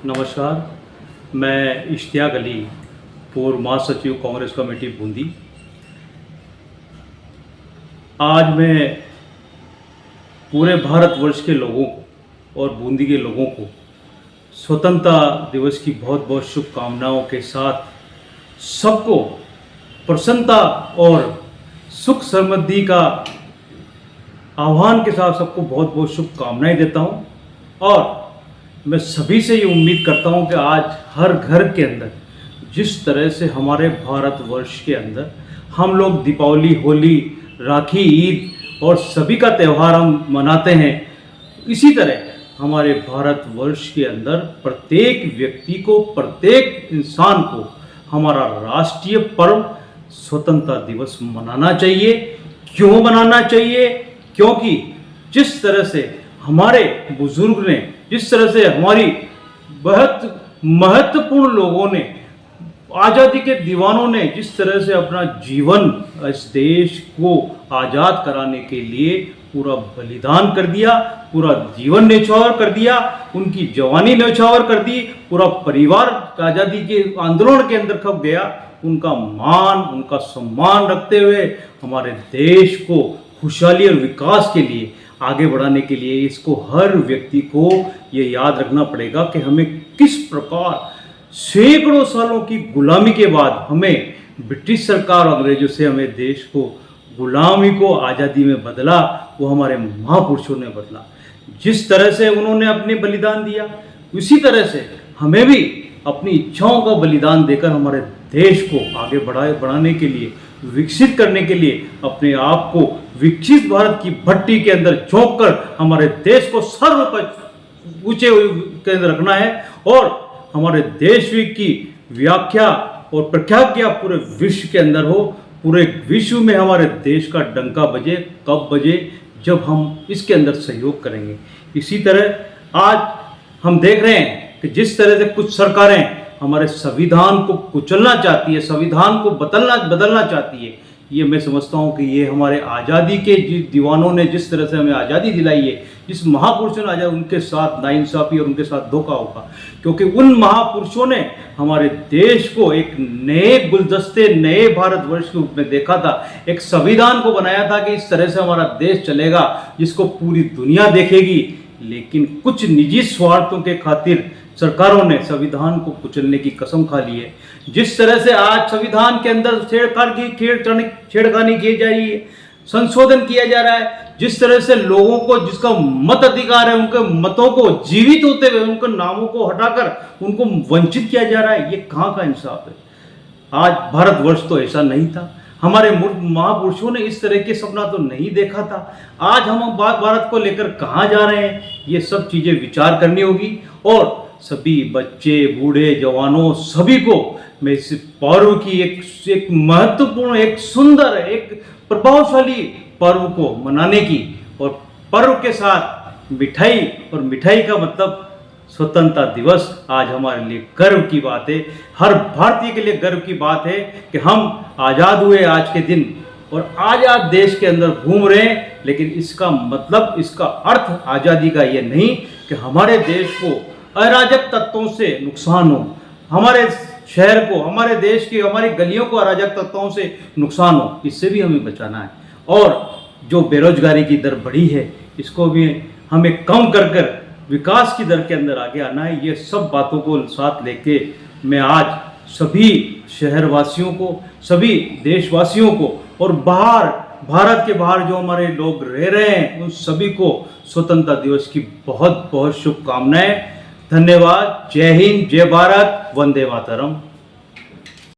नमस्कार, मैं इश्तियाक अली, पूर्व महासचिव कांग्रेस कमेटी बूंदी। आज मैं पूरे भारतवर्ष के लोगों को और बूंदी के लोगों को स्वतंत्रता दिवस की बहुत बहुत शुभकामनाओं के साथ सबको प्रसन्नता और सुख समृद्धि का आह्वान के साथ सबको बहुत बहुत शुभकामनाएं देता हूं। और मैं सभी से ये उम्मीद करता हूं कि आज हर घर के अंदर जिस तरह से हमारे भारतवर्ष के अंदर हम लोग दीपावली, होली, राखी, ईद और सभी का त्यौहार हम मनाते हैं, इसी तरह हमारे भारतवर्ष के अंदर प्रत्येक व्यक्ति को, प्रत्येक इंसान को हमारा राष्ट्रीय पर्व स्वतंत्रता दिवस मनाना चाहिए। क्यों मनाना चाहिए? क्योंकि जिस तरह से हमारे बुजुर्ग ने, जिस तरह से हमारी बहुत महत्वपूर्ण लोगों ने, आज़ादी के दीवानों ने जिस तरह से अपना जीवन इस देश को आज़ाद कराने के लिए पूरा बलिदान कर दिया, पूरा जीवन न्यौछावर कर दिया, उनकी जवानी न्यौछावर कर दी, पूरा परिवार आज़ादी के आंदोलन के अंदर खप गया, उनका मान, उनका सम्मान रखते हुए हमारे देश को खुशहाली और विकास के लिए आगे बढ़ाने के लिए इसको हर व्यक्ति को ये याद रखना पड़ेगा कि हमें किस प्रकार सैकड़ों सालों की गुलामी के बाद हमें ब्रिटिश सरकार और अंग्रेजों से हमें देश को, गुलामी को आज़ादी में बदला, वो हमारे महापुरुषों ने बदला। जिस तरह से उन्होंने अपने बलिदान दिया, उसी तरह से हमें भी अपनी इच्छाओं का बलिदान देकर हमारे देश को आगे बढ़ाने के लिए, विकसित करने के लिए, अपने आप को विकसित भारत की भट्टी के अंदर झोंक कर हमारे देश को सर्व पर ऊंचे के अंदर रखना है और हमारे देश की व्याख्या और प्रख्यात पूरे विश्व के अंदर हो। पूरे विश्व में हमारे देश का डंका बजे, कब बजे? जब हम इसके अंदर सहयोग करेंगे। इसी तरह आज हम देख रहे हैं कि जिस तरह से कुछ सरकारें हमारे संविधान को कुचलना चाहती है, संविधान को बदलना चाहती है, ये मैं समझता हूँ कि ये हमारे आज़ादी के दीवानों ने जिस तरह से हमें आज़ादी दिलाई है, जिस महापुरुषों ने आज़ादी, उनके साथ नाइंसाफ़ी और उनके साथ धोखा होगा। क्योंकि उन महापुरुषों ने हमारे देश को एक नए गुलदस्ते, नए भारतवर्ष के रूप में देखा था, एक संविधान को बनाया था कि इस तरह से हमारा देश चलेगा जिसको पूरी दुनिया देखेगी। लेकिन कुछ निजी स्वार्थों के खातिर सरकारों ने संविधान को कुचलने की कसम खा ली है। जिस तरह से आज संविधान के अंदर छेड़खानी की जा रही है, संशोधन किया जा रहा है, जिस तरह से लोगों को, जिसका मत अधिकार है, उनके मतों को जीवित होते हुए उनके नामों को हटाकर उनको वंचित किया जा रहा है, ये कहाँ का इंसाफ है? आज भारतवर्ष तो ऐसा नहीं था। हमारे महापुरुषों ने इस तरह के सपना तो नहीं देखा था। आज हम भारत को लेकर कहाँ जा रहे हैं, ये सब चीज़ें विचार करनी होगी। और सभी बच्चे, बूढ़े, जवानों, सभी को मैं इस पर्व की एक महत्वपूर्ण, एक सुंदर, एक प्रभावशाली पर्व को मनाने की, और पर्व के साथ मिठाई, और मिठाई का मतलब स्वतंत्रता दिवस आज हमारे लिए गर्व की बात है। हर भारतीय के लिए गर्व की बात है कि हम आज़ाद हुए आज के दिन और आज़ाद देश के अंदर घूम रहे हैं। लेकिन इसका मतलब, इसका अर्थ आज़ादी का ये नहीं कि हमारे देश को अराजक तत्वों से नुकसान हो, हमारे शहर को, हमारे देश की, हमारी गलियों को अराजक तत्वों से नुकसान हो, इससे भी हमें बचाना है। और जो बेरोजगारी की दर बढ़ी है, इसको भी हमें कम कर विकास की दर के अंदर आगे आना है। ये सब बातों को साथ लेके मैं आज सभी शहरवासियों को, सभी देशवासियों को और भारत के बाहर जो हमारे लोग रह रहे हैं, उन सभी को स्वतंत्रता दिवस की बहुत बहुत शुभकामनाएं। धन्यवाद। जय हिंद, जय भारत, वंदे मातरम।